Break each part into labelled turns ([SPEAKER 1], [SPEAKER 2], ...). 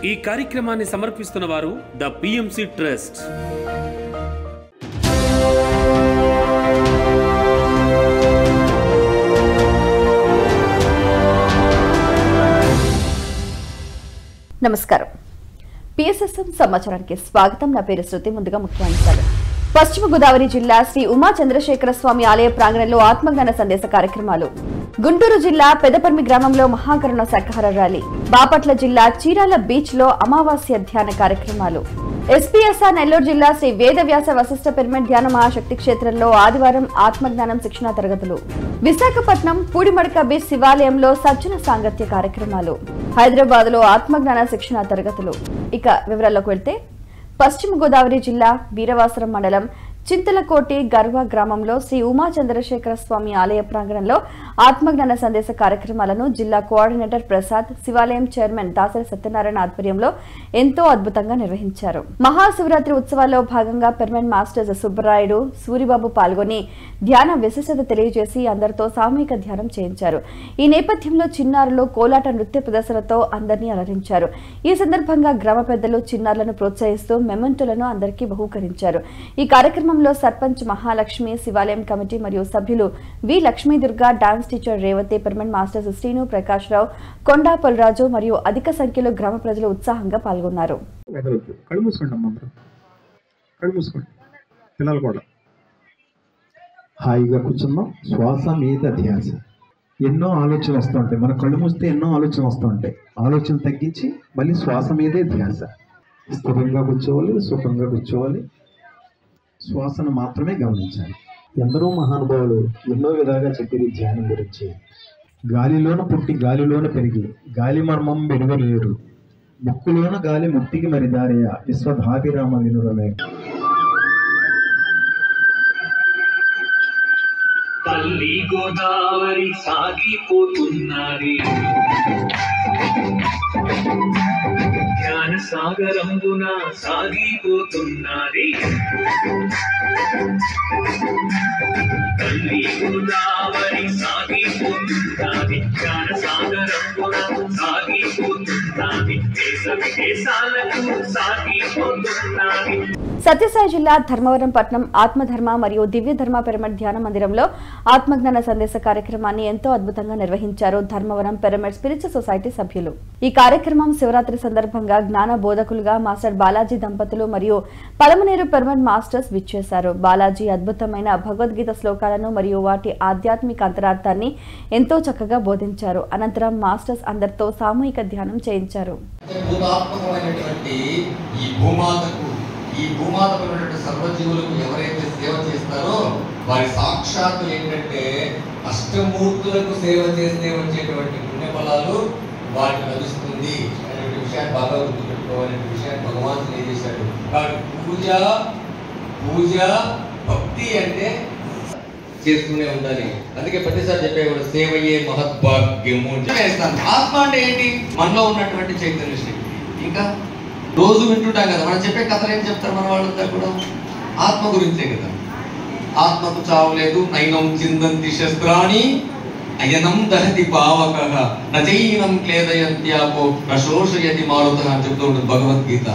[SPEAKER 1] ఈ కార్యక్రమాన్ని సమర్పిస్తున్న వారు ద పిఎంసి ట్రస్ట్.
[SPEAKER 2] నమస్కారం. పిఎస్ఎస్ఎం సమాచారానికి స్వాగతం. నా పేరు శృతి. ముందుగా ముఖ్యాంశాలు. పశ్చిమ గోదావరి జిల్లా శ్రీ ఉమా చంద్రశేఖర స్వామి ఆలయ ప్రాంగణంలో ఆత్మజ్ఞాన సందేశ కార్యక్రమాలు. గుంటూరు జిల్లా పెదపర్మి గ్రామంలో మహాకరుణ శాఖాహార ర్యాలీ. బాపట్ల జిల్లా చీరాల బీచ్ లో అమావాస్య ధ్యాన కార్యక్రమాలు. ఎస్పీఎస్ఆర్ నెల్లూరు జిల్లా శ్రీ వేదవ్యాస వశిష్ఠ పిరమిడ్ ధ్యాన మహాశక్తి క్షేత్రంలో ఆదివారం ఆత్మజ్ఞానం శిక్షణ తరగతులు. విశాఖపట్నం పూడిమడక బీచ్ శివాలయంలో సజ్జన సాంగత్య కార్యక్రమాలు. హైదరాబాద్ లో ఆత్మజ్ఞాన శిక్షణ తరగతులు. ఇక వివరాల్లోకి వెళ్తే, పశ్చిమ గోదావరి జిల్లా వీరవాసరం మండలం చింతలకోటి గర్వ గ్రామంలో శ్రీ ఉమా చంద్రశేఖర స్వామి ఆలయ ప్రాంగణంలో ఆత్మజ్ఞాన సందేశ కార్యక్రమాలను జిల్లా కోఆర్డినేటర్ ప్రసాద్, శివాలయం చైర్మన్ దాసరి సత్యనారాయణ ఆధ్వర్యంలో ఎంతో అద్భుతంగా నిర్వహించారు. మహాశివరాత్రి ఉత్సవాల్లో భాగంగా పిరమిడ్ మాస్టర్స్ సుబ్బరాయుడు, సూరిబాబు పాల్గొని ధ్యాన విశిష్టత తెలియజేసి అందరితో సామూహిక ధ్యానం చేయించారు. ఈ నేపథ్యంలో చిన్నారులు కోలాట నృత్య ప్రదర్శనతో అందరినీ అలరించారు. ఈ సందర్భంగా గ్రామ పెద్దలు చిన్నారులను ప్రోత్సహిస్తూ మెమెంటోలను అందరికీ బహూకరించారు. ఈ కార్యక్రమంలో సర్పంచ్ మహాలక్ష్మి, శివాలయం కమిటీ మరియు సభ్యులు V Lakshmi Durga, dance teacher Revathi, pyramid masters Srinu, Prakash Rao, Konda Polaraju మరియు అధిక సంఖ్యలో గ్రామ ప్రజలు ఉత్సాహంగా పాల్గొన్నారు.
[SPEAKER 3] హాయిగా కూర్చున్నాం. శ్వాస మీద ధ్యాస. ఎన్నో ఆలోచనలు వస్తూ ఉంటాయి. మన కళ్ళు మూస్తే ఎన్నో ఆలోచనలు వస్తూ ఉంటాయి. ఆలోచన తగ్గించి మళ్ళీ శ్వాస మీదే ధ్యాస. స్థిరంగా కూర్చోవాలి, సుఖంగా కూర్చోవాలి, శ్వాసను మాత్రమే గమనించాలి. ఎందరో మహానుభావులు ఎన్నో విధాలుగా చెప్పేది ధ్యానం గురించి. గాలిలోన పుట్టి గాలిలోన పెరిగి గాలి మర్మం వెలువలేరు, ముక్కులోన గాలి ముక్తికి మరి దారయ విశ్వధాభిరామ వినురమే.
[SPEAKER 4] తల్లి గోదావరి సాగిపోతున్నది, ధ్యాన సాగరంబున సాగిపోతున్నది. తల్లి గోదావరి సాగిపోతున్నది, ధ్యాన సాగరంబున సాగిపోతున్నది, దేశ విదేశాలకు సాగిపోతున్నది.
[SPEAKER 2] సత్యసాయి జిల్లా ధర్మవరం పట్నం ఆత్మధర్మ మరియు దివ్య ధర్మ పిరమిడ్ ధ్యాన మందిరంలో ఆత్మజ్ఞాన సందేశ కార్యక్రమాన్ని ఎంతో అద్భుతంగా నిర్వహించారు ధర్మవరం పిరమిడ్ స్పిరిచువల్ సొసైటీ సభ్యులు. ఈ కార్యక్రమం శివరాత్రి సందర్భంగా జ్ఞాన బోధకులుగా మాస్టర్ బాలాజీ దంపతులు మరియు పలమనేరు పిరమిడ్ మాస్టర్స్ విచ్చేశారు. బాలాజీ అద్భుతమైన భగవద్గీత శ్లోకాలను మరియు వాటి ఆధ్యాత్మిక అంతరార్థాన్ని ఎంతో చక్కగా బోధించారు. అనంతరం మాస్టర్స్ అందరితో సామూహిక ధ్యానం చేయించారు.
[SPEAKER 5] ఈ భూమాతకు సర్వజీవులకు ఎవరైతే సేవ చేస్తారో వారి సాక్షాత్తు ఏంటంటే అష్టమూర్తులకు సేవ చేస్తే వచ్చేటువంటి పుణ్యఫలాలు వారికి లభిస్తుంది అనే విషయాన్ని బాగా గుర్తుపెట్టుకోవాలనే విషయాన్ని భగవాన్ తెలియజేశాడు. పూజ భక్తి అంటే చేస్తూనే ఉండాలి. అందుకే ప్రతిసారి చెప్పే కూడా సేవయే మహద్భాగ్యము. ఆత్మ అంటే ఏంటి? మనలో ఉన్నటువంటి చైతన్య శక్తి. ఇంకా రోజు వింటుంటాం కదా, మనం చెప్పే కథలు ఏం చెప్తారు మన వాళ్ళంతా కూడా? ఆత్మ గురించే కదా. ఆత్మకు చావు లేదు. నైనం చిందంతి శస్త్రాణి అయనం దహతి పావకః నచైనం క్లేదయంత్యాపో నశోషయతి మారుతః అని చెప్తూ ఉంటుంది భగవద్గీత.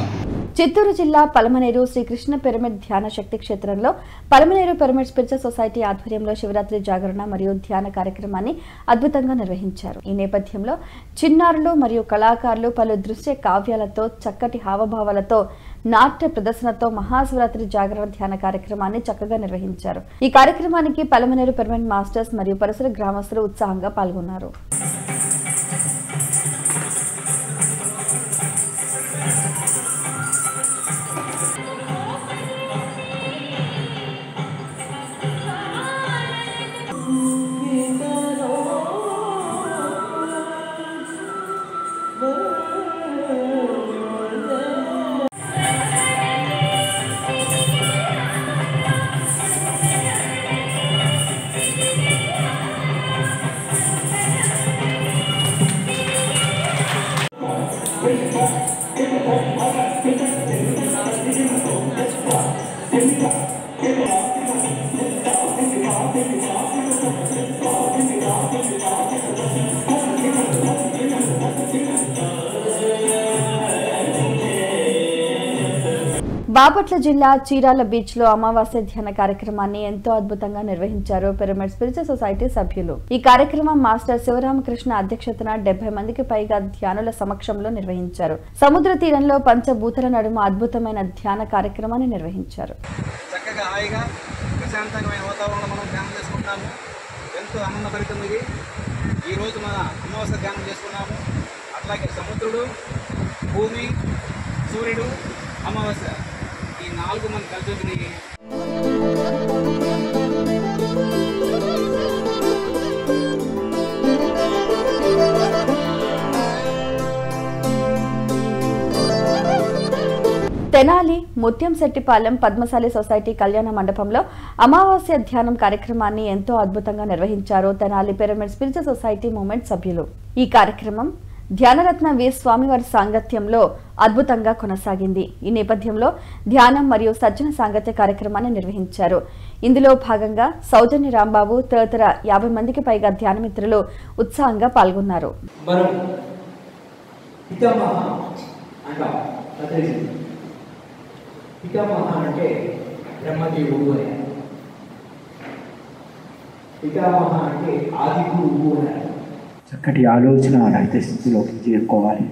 [SPEAKER 2] చిత్తూరు జిల్లా పలమనేరు శ్రీకృష్ణ పిరమిడ్ ధ్యాన శక్తి క్షేత్రంలో పలమనేరు పిరమిడ్ స్పిరిచువల్ సొసైటీ ఆధ్వర్యంలో శివరాత్రి జాగరణ మరియు ధ్యాన కార్యక్రమాన్ని అద్భుతంగా నిర్వహించారు. ఈ నేపథ్యంలో చిన్నారులు మరియు కళాకారులు పలు దృశ్య కావ్యాలతో, చక్కటి హావభావాలతో, నాట్య ప్రదర్శనతో మహాశివరాత్రి జాగరణ ధ్యాన కార్యక్రమాన్ని చక్కగా నిర్వహించారు. ఈ కార్యక్రమానికి పలమనేరు పిరమిడ్ మాస్టర్స్ మరియు పరిసర గ్రామస్తులు ఉత్సాహంగా పాల్గొన్నారు. బాపట్ల జిల్లా చీరాల బీచ్ లో అమావాస్య ధ్యాన కార్యక్రమాన్ని ఎంతో అద్భుతంగా నిర్వహించారు పిరమిడ్ స్పిరిచువల్ సొసైటీ సభ్యులు. ఈ కార్యక్రమం మాస్టర్ శివరామకృష్ణ అధ్యక్షతన 70 మందికి పైగా ధ్యానుల సమక్షంలో నిర్వహించారు. సముద్ర తీరంలో పంచభూతల నడుమ అద్భుతమైన ధ్యాన కార్యక్రమాన్ని నిర్వహించారు.
[SPEAKER 6] చక్కగా హాయిగా ప్రశాంతమైన వాతావరణంలో మనం ధ్యానం చేసుకుంటాము. ఎంతో ఆనందభరితం ఇది. ఈరోజు మన అమావాస్య ధ్యానం చేసుకున్నాము. అట్లాగే సముద్రుడు, భూమి, సూర్యుడు, అమావాస్య ఈ 4 మనకు కలిసి వచ్చినాయి.
[SPEAKER 2] తెనాలి ముత్యంశెట్టిపాలెం పద్మశాలి సొసైటీ కళ్యాణ మండపంలో అమావాస్య ధ్యానం కార్యక్రమాన్ని ఎంతో అద్భుతంగా నిర్వహించారు Tenali pyramid spiritual society movement సభ్యులు. ఈ కార్యక్రమం ధ్యానరత్న వి స్వామివారి సాంగత్యంలో అద్భుతంగా కొనసాగింది. ఈ నేపథ్యంలో ధ్యానం మరియు సజ్జన సాంగత్య కార్యక్రమాన్ని నిర్వహించారు. ఇందులో భాగంగా సౌజన్య రాంబాబు తదితర 50 మందికి పైగా ధ్యానమిత్రులు ఉత్సాహంగా పాల్గొన్నారు.
[SPEAKER 7] పితామహ అంటే బ్రహ్మదేవుడు అని, పితామహ అంటే ఆది గురువు అని. చక్కటి ఆలోచన రహిత స్థితిలోకి చేరుకోవాలి.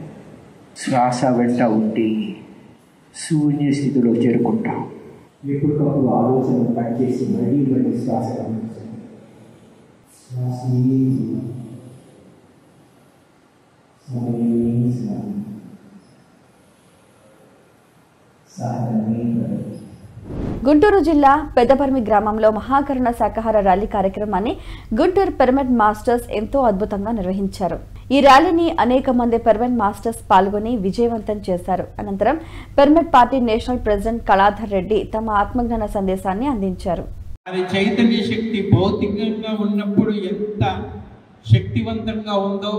[SPEAKER 7] శ్వాస వెంట ఉండి శూన్య స్థితిలో చేరుకుంటాం. ఎప్పటికప్పుడు ఆలోచన పనిచేసి మళ్ళీ మళ్ళీ శ్వాస గమనించండి.
[SPEAKER 2] గుంటూరు జిల్లా పెద్దపర్మి గ్రామంలో మహాకరుణ శాకాహార ర్యాలీ కార్యక్రమాన్ని గుంటూరు పిరమిడ్ మాస్టర్స్ ఎంతో అద్భుతంగా నిర్వహించారు. ఈ ర్యాలీని అనేక మంది పిరమిడ్ మాస్టర్స్ పాల్గొని విజయవంతం చేశారు. అనంతరం pyramid party national president Kaladhar Reddy తమ ఆత్మజ్ఞాన సందేశాన్ని అందించారు.
[SPEAKER 8] చైతన్య శక్తి భౌతికంగా ఉన్నప్పుడు ఎంత శక్తివంతంగా ఉందో,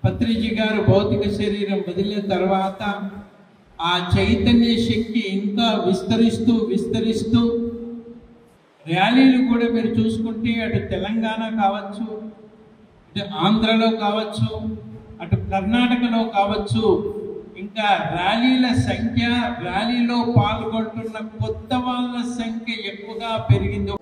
[SPEAKER 8] పత్రిజీ గారు భౌతిక శరీరం వదిలిన తర్వాత ఆ చైతన్య శక్తి ఇంకా విస్తరిస్తూ ర్యాలీలు కూడా మీరు చూసుకుంటే అటు తెలంగాణ కావచ్చు, ఇటు ఆంధ్రలో కావచ్చు, అటు కర్ణాటకలో కావచ్చు, ఇంకా ర్యాలీల సంఖ్య, ర్యాలీలో పాల్గొంటున్న కొత్త వాళ్ళ సంఖ్య ఎక్కువగా పెరిగింది.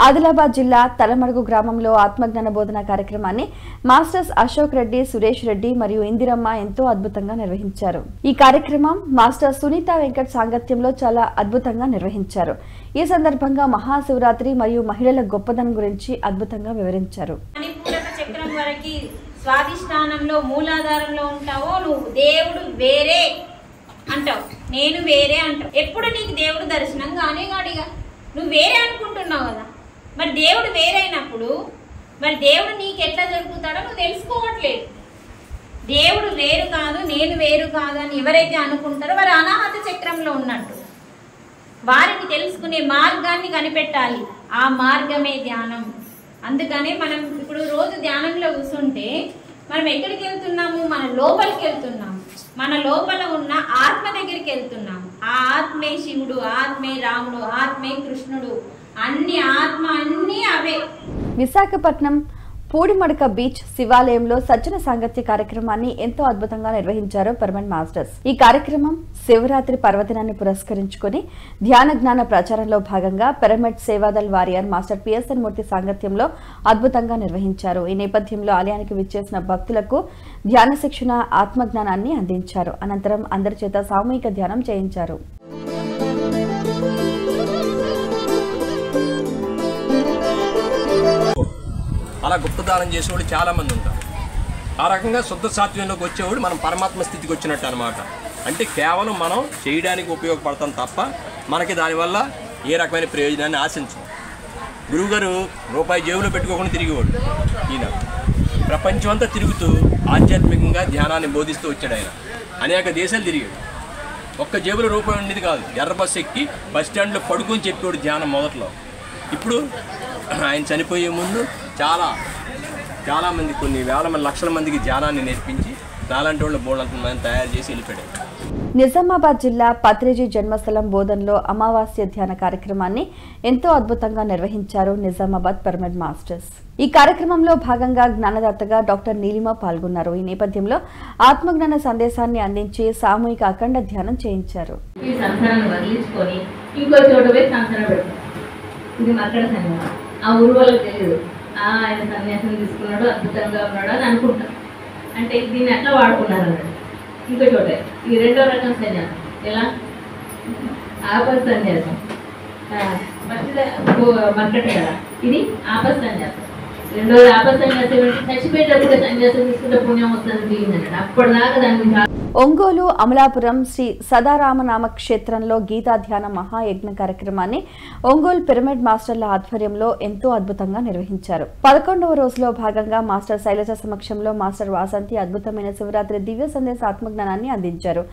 [SPEAKER 2] ఆదిలాబాద్ జిల్లా తలమడుగు గ్రామంలో ఆత్మజ్ఞాన బోధన కార్యక్రమాన్ని మాస్టర్స్ అశోక్ రెడ్డి, సురేష్ రెడ్డి మరియు ఇందిరమ్మ ఎంతో అద్భుతంగా నిర్వహించారు. ఈ కార్యక్రమం మాస్టర్ సునీత వెంకట్ సాంగత్యంలో చాలా అద్భుతంగా నిర్వహించారు. ఈ సందర్భంగా మహాశివరాత్రి మరియు మహిళల గొప్పదనం గురించి అద్భుతంగా వివరించారు.
[SPEAKER 9] చక్రం వరకు స్వాధిష్టానంలో మూలాధారంలో ఉంటావో నువ్వు దేవుడు వేరే అంటావు, నేను వేరే అంటావు. ఎప్పుడు నీకు దేవుడు దర్శనం కానే కాడిగా నువ్వు వేరే అనుకుంటున్నావు కదా. మరి దేవుడు వేరైనప్పుడు మరి దేవుడు నీకు ఎట్లా జరుగుతాడో నువ్వు తెలుసుకోవట్లేదు. దేవుడు వేరు కాదు, నేను వేరు కాదు అని ఎవరైతే అనుకుంటారో వారు అనాహత చక్రంలో ఉన్నట్టు. వారిని తెలుసుకునే మార్గాన్ని కనిపెట్టాలి. ఆ మార్గమే ధ్యానం. అందుకనే మనం ఇప్పుడు రోజు ధ్యానంలో కూర్చుంటే మనం ఎక్కడికి వెళ్తున్నాము? మన లోపలికి వెళ్తున్నాము. మన లోపల ఉన్న ఆత్మ దగ్గరికి వెళ్తున్నాము. ఆ ఆత్మే శివుడు, ఆత్మే రాముడు, ఆత్మే కృష్ణుడు, అన్ని ఆత్మ అన్ని అవే.
[SPEAKER 2] విశాఖపట్నం పూడిమడక బీచ్ శివాలయంలో సజ్జన సాంగత్య కార్యక్రమాన్ని ఎంతో అద్భుతంగా నిర్వహించారు పిరమిడ్ మాస్టర్స్. ఈ కార్యక్రమం శివరాత్రి పర్వదినాన్ని పురస్కరించుకుని ధ్యాన జ్ఞాన ప్రచారంలో భాగంగా pyramid Sevadal warrior master PSN Murthy సాంగత్యంలో అద్భుతంగా నిర్వహించారు. ఈ నేపథ్యంలో ఆలయానికి విచ్చేసిన భక్తులకు ధ్యాన శిక్షణ, ఆత్మజ్ఞానాన్ని అందించారు. అనంతరం అందరి చేత సామూహిక ధ్యానం చేయించారు.
[SPEAKER 10] అలా గుప్తదానం చేసేవాడు చాలామంది ఉంటారు. ఆ రకంగా శుద్ధ సాత్వ్యంలోకి వచ్చేవాడు మనం పరమాత్మ స్థితికి వచ్చినట్టు అనమాట. అంటే కేవలం మనం చేయడానికి ఉపయోగపడతాం తప్ప మనకి దానివల్ల ఏ రకమైన ప్రయోజనాన్ని ఆశించం. గురువుగారు రూపాయి జేబులో పెట్టుకోకుండా తిరిగేవాడు. ఈయన ప్రపంచం అంతా తిరుగుతూ ఆధ్యాత్మికంగా ధ్యానాన్ని బోధిస్తూ వచ్చాడు. ఆయన అనేక దేశాలు తిరిగాడు. ఒక్క జేబులో రూపాయి ఉండేది కాదు. ఎర్ర బస్సు ఎక్కి బస్ స్టాండ్లో పడుకొని చెప్పేవాడు ధ్యానం మొదట్లో. ఇప్పుడు ఆయన చనిపోయే ముందు చాలామంది కొన్ని వేల మంది లక్షల మందికి ధ్యానాన్ని నేర్పించి నాలాంటి వాళ్ళు బోర్డంత మంది తయారు చేసి వెళ్ళిపోయాడు.
[SPEAKER 2] నిజామాబాద్ జిల్లా పత్రిజీ జన్మస్థలం బోధన్లో అమావాస్య ధ్యాన కార్యక్రమాన్ని ఎంతో అద్భుతంగా నిర్వహించారు నిజామాబాద్ పిరమిడ్ మాస్టర్స్. ఈ కార్యక్రమంలో భాగంగా జ్ఞానదాతగా డాక్టర్ నీలిమ పాల్గొన్నారు. ఈ నేపథ్యంలో ఆత్మజ్ఞాన సందేశాన్ని అందించి సామూహిక అఖండ ధ్యానం చేయించారు.
[SPEAKER 11] ఆ ఊరు వాళ్ళకి తెలియదు, ఆయన సన్యాసం తీసుకున్నాడు, అద్భుతంగా ఉన్నాడు అని అనుకుంటాం. అంటే దీన్ని ఎట్లా వాడుకున్నారు అన్నాడు. ఇంకో చోట ఈ రెండో రకం సన్యాసం ఎలా ఆపస్ సన్యాసం మర్కట కదా, ఇది ఆపస్ సన్యాసం. రెండోది ఆపస్ సన్యాసం చచ్చిపోయేటప్పుడు సన్యాసం తీసుకుంటే పుణ్యం వస్తుంది దిగిందన్నాడు. అప్పటిదాకా దాని గురించి.
[SPEAKER 2] ఒంగోలు అమలాపురం శ్రీ సదారామనామ క్షేత్రంలో గీతా ధ్యాన మహాయజ్ఞ కార్యక్రమాన్ని ఒంగోలు పిరమిడ్ మాస్టర్ల ఆధ్వర్యంలో ఎంతో అద్భుతంగా నిర్వహించారు. 11వ రోజులో భాగంగా మాస్టర్ శైలజ సమక్షంలో మాస్టర్ వాసంతి అద్భుతమైన శివరాత్రి దివ్య సందేశ ఆత్మజ్ఞానాన్ని అందించారు.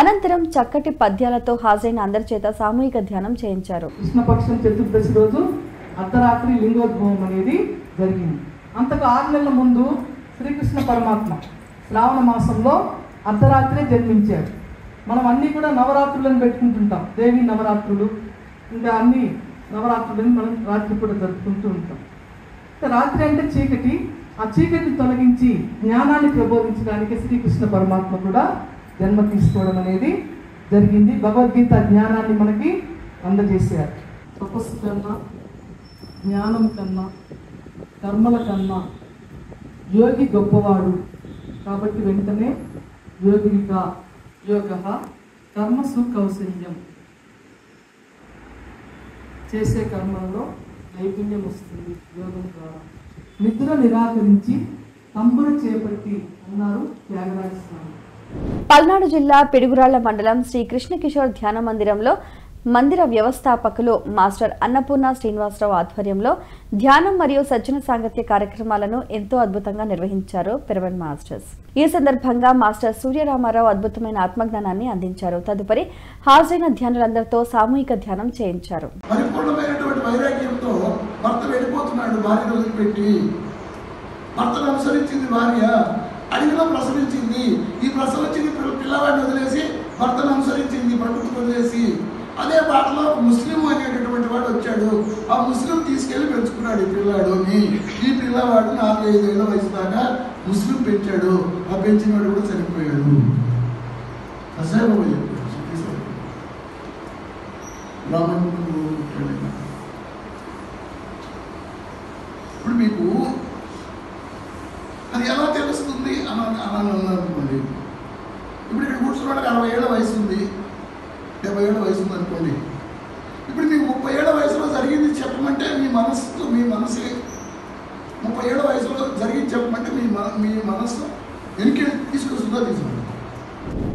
[SPEAKER 2] అనంతరం చక్కటి పద్యాలతో హాజరైన అందరి చేత సామూహిక ధ్యానం చేయించారు.
[SPEAKER 12] కృష్ణపక్షం చతుర్దశి రోజు అర్ధరాత్రి లింగోద్భవం అనేది జరిగింది. అంతకు 6 నెలల ముందు శ్రీకృష్ణ పరమాత్మ శ్రావణ మాసంలో అర్ధరాత్రే జన్మించారు. మనం అన్నీ కూడా నవరాత్రులను పెట్టుకుంటుంటాం, దేవి నవరాత్రులు, ఇంకా అన్ని నవరాత్రులను మనం రాత్రి కూడా జరుపుకుంటూ ఉంటాం. రాత్రి అంటే చీకటి, ఆ చీకటిని తొలగించి జ్ఞానాన్ని ప్రబోధించడానికి శ్రీకృష్ణ పరమాత్మ కూడా జన్మ తీసుకోవడం అనేది జరిగింది. భగవద్గీత జ్ఞానాన్ని మనకి అందజేశారు. తపస్సు కన్నా, జ్ఞానం కన్నా, కర్మల కన్నా యోగి గొప్పవాడు కాబట్టి వెంటనే యోగిగా యోగ కర్మసు కౌశల్యం, చేసే కర్మలలో నైపుణ్యం వస్తుంది యోగం ద్వారా. నిద్ర నిరాకరించి తంబుర చేపట్టి అన్నారు త్యాగరాజ స్వామి.
[SPEAKER 2] పల్నాడు జిల్లా పిడుగురాళ్ల మండలం శ్రీ కృష్ణ కిషోర్ ధ్యాన మందిరంలో మందిర వ్యవస్థాపకులు మాస్టర్ అన్నపూర్ణ శ్రీనివాసరావు ఆధ్వర్యంలో ధ్యానం మరియు సజ్జన సాంగత్య కార్యక్రమాలను ఎంతో అద్భుతంగా నిర్వహించారు పిరమిడ్ మాస్టర్స్. ఈ సందర్భంగా మాస్టర్ సూర్యరామారావు అద్భుతమైన ఆత్మజ్ఞానాన్ని అందించారు. తదుపరి హాజరైన ధ్యానులందరితో సామూహిక ధ్యానం చేయించారు.
[SPEAKER 13] పరిపూర్ణమైనటువంటి వైరాగ్యంతో భర్త వెళ్ళిపోతున్నాడు, భార్యను వదిలిపెట్టి. భర్తను అనుసరించింది భార్య, అడవిలో ప్రసవించింది. ఈ ప్రసవించింది పిల్లవాడిని వదిలేసి భర్తను అనుసరించింది, ప్రకృతి వదిలేసి. అదే బాటలో ముస్లిం అనేటటువంటి వాడు వచ్చాడు. ఆ ముస్లిం తీసుకెళ్లి పెంచుకున్నాడు ఈ పిల్లాడుని. ఈ పిల్లవాడు 4-5 ఏళ్ల వయసు దాకా ముస్లిం పెంచాడు. ఆ పెంచినవాడు కూడా చనిపోయాడు. అసలు ఇప్పుడు మీకు అది ఎలా తెలుస్తుంది అని అనుకోండి. ఇప్పుడు ఇక్కడ కూర్చున్నవాడికి 60 ఏళ్ల వయసు ఉంది, 70 ఏళ్ల వయసు ఉంది అనుకోండి. ఇప్పుడు మీకు 30 ఏళ్ల వయసులో జరిగింది చెప్పమంటే మీ మనసు 30 ఏళ్ల వయసులో జరిగింది చెప్పమంటే మీ మనసు వెనక్కి తీసుకొస్తుందో తీసుకోండి.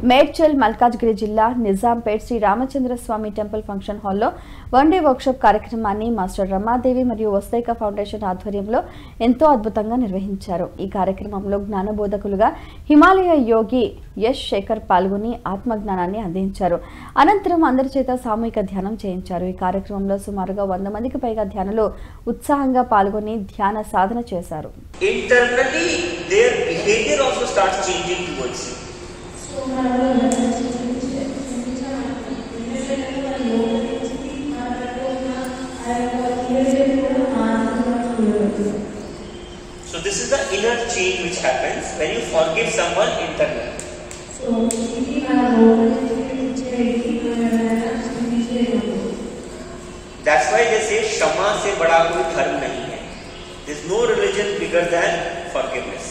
[SPEAKER 2] మేడ్చల్ మల్కాజ్గిరి జిల్లా నిజాంపేట్ శ్రీ రామచంద్ర స్వామి టెంపుల్ ఫంక్షన్ హాల్లో వన్డే వర్క్షాప్ కార్యక్రమాన్ని మాస్టర్ రమాదేవి మరియు వస్తైక ఫౌండేషన్ ఆధ్వర్యంలో ఎంతో అద్భుతంగా నిర్వహించారు. ఈ కార్యక్రమంలో జ్ఞానబోధకులుగా హిమాలయ యోగి యశ్ శేఖర్ పాల్గొని ఆత్మజ్ఞానాన్ని అందించారు. అనంతరం అందరి చేత సామూహిక ధ్యానం చేయించారు. ఈ కార్యక్రమంలో సుమారుగా 100 మందికి పైగా ధ్యానులు ఉత్సాహంగా పాల్గొని ధ్యాన సాధన చేశారు.
[SPEAKER 14] So this is the inner change which happens when you forgive someone internally. That's why they say क्षमा से बड़ा कोई धर्म नहीं है. There's no religion bigger than forgiveness.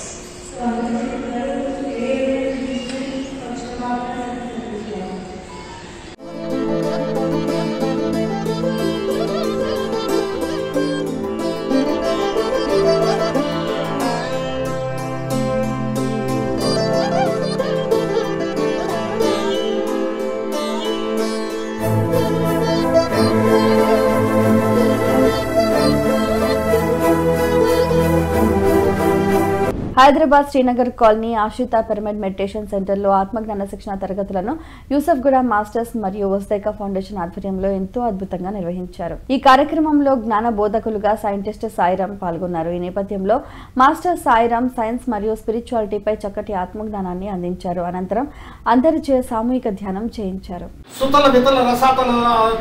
[SPEAKER 2] Hyderabad Srinagar colony ఆశ్రిత పిరమిడ్ మెడిటేషన్ సెంటర్లో ఆత్మజ్ఞాన శిక్షణ తరగతులను యూసఫ్గూడ మాస్టర్స్ మరియు వస్తైకా ఫౌండేషన్ ఆధ్వర్యంలో ఎంతో అద్భుతంగా నిర్వహించారు. ఈ కార్యక్రమంలో జ్ఞాన బోధకులుగా సైంటిస్ట్ సాయిరాం పాల్గొన్నారు. ఈ నేపథ్యంలో మాస్టర్ సాయిరాం సైన్స్ మరియు స్పిరిచువాలిటీపై చక్కటి ఆత్మజ్ఞానాన్ని అందించారు. అనంతరం అందరిచే సామూహిక ధ్యానం చేయించారు.
[SPEAKER 15] సుతల వితల రసాతల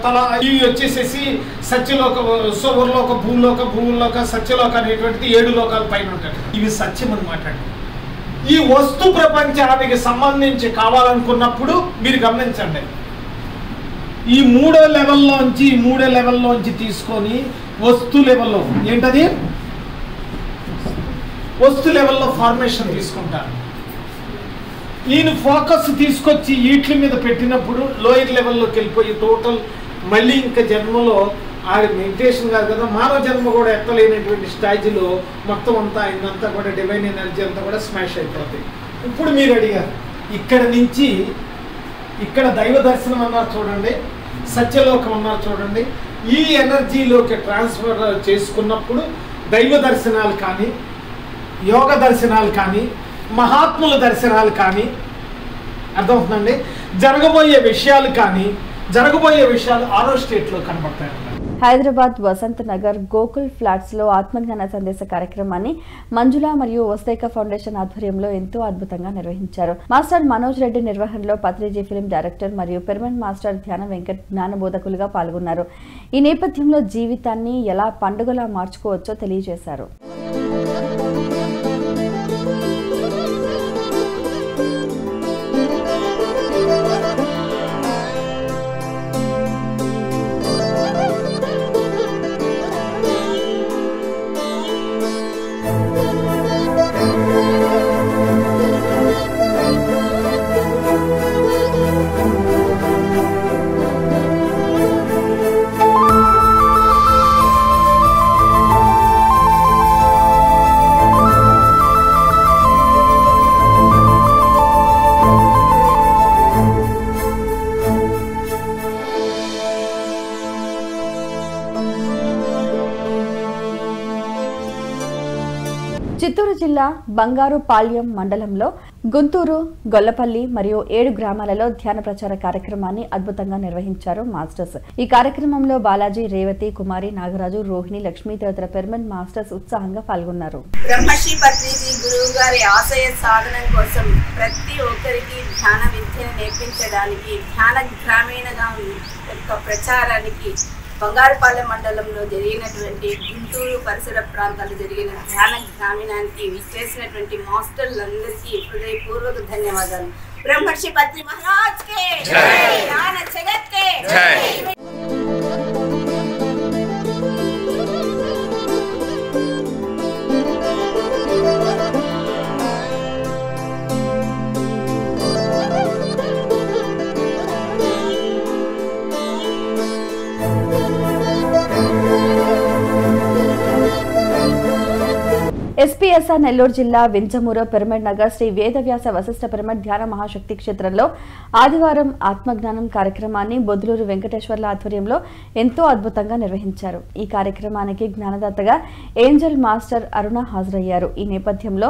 [SPEAKER 15] తల ఇవి వచ్చేసేసి సత్యలోక, సోవర్లోక, భూముల్లోక, సత్యలోక అనేటువంటిది 7 లోకాల పైన ఉంటాయి. ఇవి సత్యం అన్నమాట. ఈ వస్తు ప్రపంచానికి సంబంధించి కావాలనుకున్నప్పుడు మీరు గమనించండి, ఈ 3వ లెవెల్లోంచి తీసుకొని వస్తు లెవెల్లో ఏంటది, వస్తు లెవెల్లో ఫార్మేషన్ తీసుకుంటారు. ఈయన ఫోకస్ తీసుకొచ్చి వీటి మీద పెట్టినప్పుడు లోయర్ లెవెల్లోకి వెళ్ళిపోయి టోటల్ మళ్ళీ ఇంకా జన్మలో ఆ మెడిటేషన్ కాదు కదా, మానవ జన్మ కూడా ఎత్తలేనటువంటి స్టేజ్లో మొత్తం అంతా ఆయనంతా కూడా డివైన్ ఎనర్జీ అంతా కూడా స్మాష్ అయిపోతుంది. ఇప్పుడు మీరు అడిగారు, ఇక్కడ నుంచి ఇక్కడ దైవ దర్శనం అన్నారు చూడండి, సత్యలోకం అన్నారు చూడండి, ఈ ఎనర్జీలోకి ట్రాన్స్ఫర్ చేసుకున్నప్పుడు దైవ దర్శనాలు కానీ, యోగ దర్శనాలు కానీ, మహాత్ముల దర్శనాలు కానీ, అర్థమవుతుందండి, జరగబోయే విషయాలు 6వ స్టేట్లో కనబడతాయి.
[SPEAKER 2] హైదరాబాద్ వసంత్ నగర్ గోకుల్ ఫ్లాట్స్ లో ఆత్మజ్ఞాన సందేశ కార్యక్రమాన్ని మంజుల మరియు వస్తైకా ఫౌండేషన్ ఆధ్వర్యంలో ఎంతో అద్భుతంగా నిర్వహించారు. మాస్టర్ మనోజ్ రెడ్డి నిర్వహణలో పత్రిజీ ఫిల్మ్ డైరెక్టర్ మరియు పిరమిడ్ మాస్టర్ ధ్యాన వెంకట్ జ్ఞాన బోధకులుగా పాల్గొన్నారు. ఈ నేపథ్యంలో జీవితాన్ని ఎలా పండుగలా మార్చుకోవచ్చో తెలియజేశారు. చిత్తూరు జిల్లా బంగారుపాళ్యం మండలంలో గుంటూరు, గొల్లపల్లి మరియు 7 గ్రామాలలో ధ్యాన ప్రచార కార్యక్రమాన్ని అద్భుతంగా నిర్వహించారు మాస్టర్స్. ఈ కార్యక్రమంలో బాలాజీ, రేవతి, కుమారి, నాగరాజు, రోహిణి, లక్ష్మి తదితర పిరమిడ్ మాస్టర్స్ ఉత్సాహంగా పాల్గొన్నారు.
[SPEAKER 16] బ్రహ్మశ్రీ పత్రిజీ గురువు గారి ఆశయ సాధనం కోసం ప్రతి ఒక్కరికి ధ్యాన విద్యను నేర్పించడానికి ధ్యాన గ్రామీణగా యొక్క ప్రచారానికి బంగారుపాలెం మండలంలో జరిగినటువంటి గుంటూరు పరిసర ప్రాంతాల్లో జరిగిన ధ్యాన గ్రామీణానికి విచ్చేసినటువంటి మాస్టర్లందరికీ హృదయపూర్వక ధన్యవాదాలు. బ్రహ్మశ్రీ పత్రి మహారాజ్ కే ధ్యాన జగత్ కే
[SPEAKER 2] ఎస్పీఎస్ఆర్ నెల్లూరు జిల్లా వింజమూరు పిరమిడ్ నగర్ శ్రీ వేదవ్యాస వశిష్ఠ పిరమిడ్ ధ్యాన మహాశక్తి క్షేత్రంలో ఆదివారం ఆత్మజ్ఞానం కార్యక్రమాన్ని బొద్దులూరు వెంకటేశ్వర్ల ఆధ్వర్యంలో ఎంతో అద్భుతంగా నిర్వహించారు. ఈ కార్యక్రమానికి జ్ఞానదాతగా ఏంజల్ మాస్టర్ అరుణ హాజరయ్యారు. ఈ నేపథ్యంలో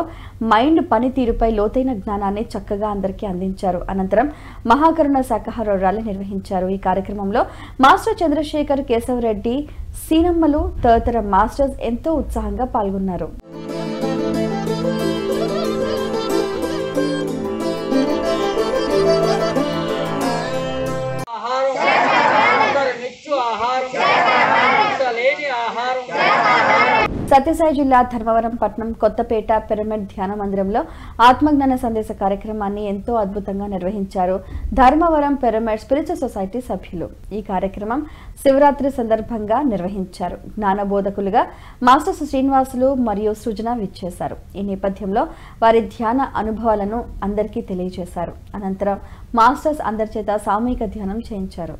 [SPEAKER 2] మైండ్ పనితీరుపై లోతైన జ్ఞానాన్ని చక్కగా అందరికీ అందించారు. అనంతరం మహాకరుణ శాకాహార ర్యాలీ నిర్వహించారు. ఈ కార్యక్రమంలో మాస్టర్ చంద్రశేఖర్, కేశవరెడ్డి, సీనమ్మలు తదితర మాస్టర్స్ ఎంతో ఉత్సాహంగా పాల్గొన్నారు. సత్యసాయి జిల్లా ధర్మవరం పట్నం కొత్తపేట పిరమిడ్ ధ్యాన మందిరంలో ఆత్మజ్ఞాన సందేశ కార్యక్రమాన్ని ఎంతో అద్భుతంగా నిర్వహించారు ధర్మవరం పిరమిడ్ స్పిరిచువల్ సొసైటీ సభ్యులు. ఈ కార్యక్రమం శివరాత్రి సందర్భంగా నిర్వహించారు. జ్ఞాన బోధకులుగా మాస్టర్స్ శ్రీనివాసులు మరియు సృజన విచ్చేశారు. ఈ నేపథ్యంలో వారి ధ్యాన అనుభవాలను అందరికీ తెలియజేశారు. అనంతరం మాస్టర్స్ అందరి చేత సామూహిక ధ్యానం చేయించారు.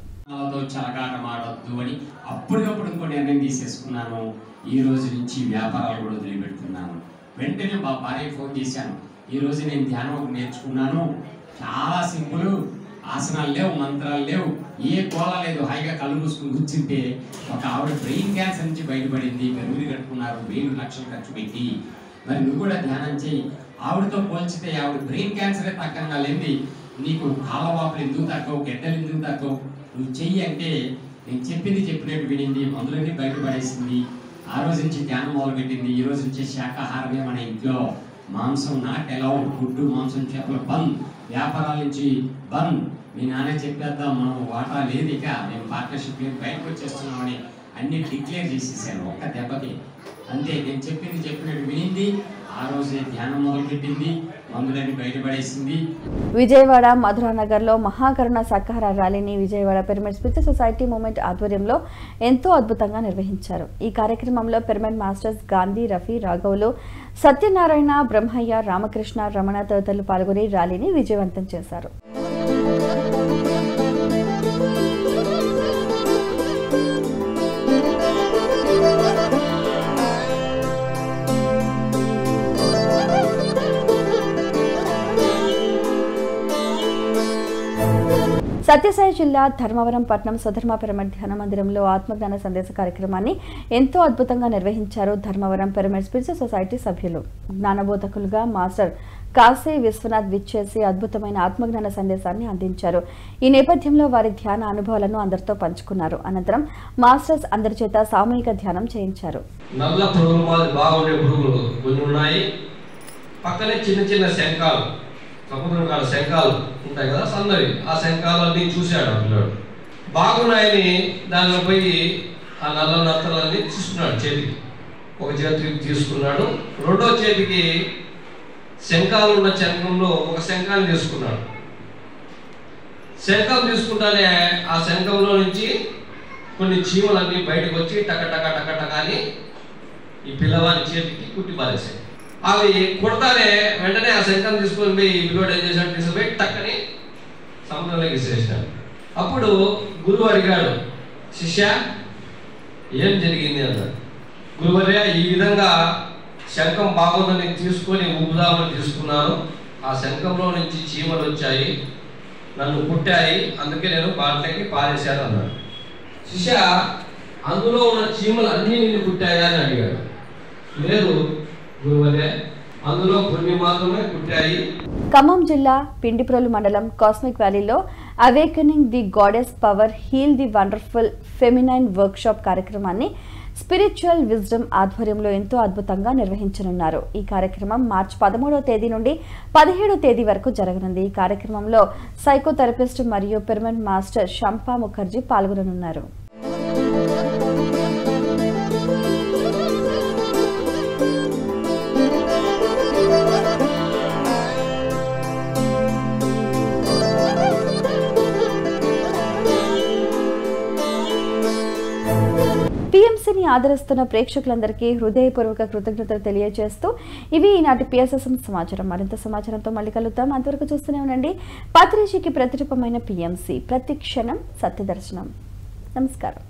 [SPEAKER 17] అప్పటికప్పుడు ఇంకో నిర్ణయం తీసేసుకున్నాను. ఈ రోజు నుంచి వ్యాపారాలు కూడా వదిలిపెడుతున్నాను. వెంటనే మా భార్యకి ఫోన్ చేశాను, ఈ రోజు నేను ధ్యానం నేర్చుకున్నాను, చాలా సింపుల్, ఆసనాలు లేవు, మంత్రాలు లేవు, ఏ కోల లేదు, హాయిగా కళ్ళు మూసుకుని కూర్చుంటే ఒక ఆవిడ బ్రెయిన్ క్యాన్సర్ నుంచి బయటపడింది. మీరు కట్టుకున్నారు, 1000 లక్షలు ఖర్చు పెట్టి, మరి నువ్వు కూడా ధ్యానం చేయి, ఆవిడతో పోల్చితే ఆవిడ బ్రెయిన్ క్యాన్సరే తగ్గంగా లేని నీకు కాళ్ళవాపులు ఎందుకు తగ్గవు, గెడ్డలు ఎందుకు తగ్గవు, నువ్వు చెయ్యి అంటే నేను చెప్పింది చెప్పినట్టు వినింది, మందులన్నీ బయటపడేసింది. ఆ రోజు నుంచి ధ్యానం మొదలుపెట్టింది. ఈ రోజు నుంచి శాకాహారమే మన ఇంట్లో, మాంసం నాట్ అలౌడ్, గుడ్డు మాంసం చేపలు బంద్, వ్యాపారాల నుంచి బంద్. మీ నాన్న చెప్పేద్దాం, మనం వాటా లేదు, ఇక మేము పార్ట్నర్షిప్ లేదు, బయటకు వచ్చేస్తున్నామని అన్ని డిక్లేర్ చేసేసాను ఒక్క దెబ్బకి. అంతే, నేను చెప్పింది చెప్పినట్టు వినింది. ఆ రోజే ధ్యానం మొదలుపెట్టింది, మందులన్నీ బయటపడేసింది.
[SPEAKER 2] విజయవాడ మధురానగర్ లో మహాకరుణ శాకాహార ర్యాలీని Vijayawada pyramid spiritual society movement ఆధ్వర్యంలో ఎంతో అద్భుతంగా నిర్వహించారు. ఈ కార్యక్రమంలో పిరమిడ్ మాస్టర్స్ గాంధీ, రఫీ, రాఘవులు, సత్యనారాయణ, బ్రహ్మయ్య, రామకృష్ణ, రమణ తదితరులు పాల్గొని ర్యాలీని విజయవంతం చేశారు. సత్యసాయి జిల్లా ధర్మవరం పట్నం స్వధర్మ పిరమిడ్ ధ్యాన మందిరంలో ఆత్మజ్ఞాన సందేశ కార్యక్రమాన్ని ఎంతో అద్భుతంగా నిర్వహించారు ధర్మవరం పిరమిడ్ స్పిరిచువల్ సొసైటీ సభ్యులు. జ్ఞానబోధకులుగా మాస్టర్ కాశీ విశ్వనాథ్ విచ్చేసి అద్భుతమైన ఆత్మజ్ఞాన సందేశాన్ని అందించారు. ఈ నేపథ్యంలో వారి ధ్యాన అనుభవాలను అందరితో పంచుకున్నారు. అనంతరం మాస్టర్స్ అందరి చేత సామూహిక ధ్యానం చేయించారు.
[SPEAKER 18] నల్ల పురుగులు బాగుండే పురుగులు కొన్ని ఉన్నాయి, పక్కనే చిన్న చిన్న శంఖాలు, సముద్రకాల శంఖాలు ఉంటాయి కదా సన్నవి, ఆ శంఖాలన్నీ చూశాడు ఆ పిల్లాడు. బాగున్నాయని దానిలో పోయి ఆ నల్ల నత్తలన్నీ తీసుకున్నాడు చేతికి. ఒక చేతికి తీసుకున్నాడు, రెండో చేతికి శంఖాలు ఉన్న శంఖంలో ఒక శంఖాన్ని తీసుకున్నాడు. శంఖం తీసుకుంటానే ఆ శంఖంలో నుంచి కొన్ని చీమలన్నీ బయటకు వచ్చి టక టక టక టక అని ఈ పిల్లవాడి చేతికి కుట్టి పారేసాయి. అవి కొడతానే వెంటనే ఆ శంఖం తీసుకొని పోయి ఈ పిల్లవాడు ఏం చేశాడు, తీసుకుపోయి టక్కని సముద్రంలోకి విసిరేసాడు. అప్పుడు గురువు అడిగాడు, శిష్య ఏం జరిగింది అన్నాడు. గురువర్య, ఈ విధంగా శంఖం బాగుందని తీసుకొని ఊపుదామని తీసుకున్నాను, ఆ శంఖంలో నుంచి చీమలు వచ్చాయి, నన్ను కుట్టాయి, అందుకే నేను బాటలోకి పారేశాను అన్నాడు. శిష్య, అందులో ఉన్న చీమలు అన్నీ నిన్ను కుట్టాయా అని అడిగాడు. లేదు గురువర్య, అందులో కొన్ని మాత్రమే కుట్టాయి.
[SPEAKER 2] ఖమ్మం జిల్లా పిండిప్రోలు మండలం కాస్మిక్ వ్యాలీలో awakening the goddess power heal the wonderful feminine workshop కార్యక్రమాన్ని స్పిరిచువల్ విజ్డమ్ ఆధ్వర్యంలో ఎంతో అద్భుతంగా నిర్వహించనున్నారు. ఈ కార్యక్రమం మార్చి 13వ తేదీ నుండి 17వ తేదీ వరకు జరగనుంది. ఈ కార్యక్రమంలో సైకోథెరపిస్ట్ మరియు పిరమిడ్ మాస్టర్ శంపా ముఖర్జీ పాల్గొననున్నారు. పిఎంసీని ఆదరిస్తున్న ప్రేక్షకులందరికీ హృదయపూర్వక కృతజ్ఞతలు తెలియజేస్తూ ఇవి ఈనాటి పిఎస్ఎస్ఎం సమాచారం. మరింత సమాచారంతో మళ్ళీ కలుద్దాం. అంతవరకు చూస్తూనే ఉండండి పత్రికకి ప్రతిరూపమైన పిఎంసీ, ప్రతి క్షణం సత్యదర్శనం. నమస్కారం.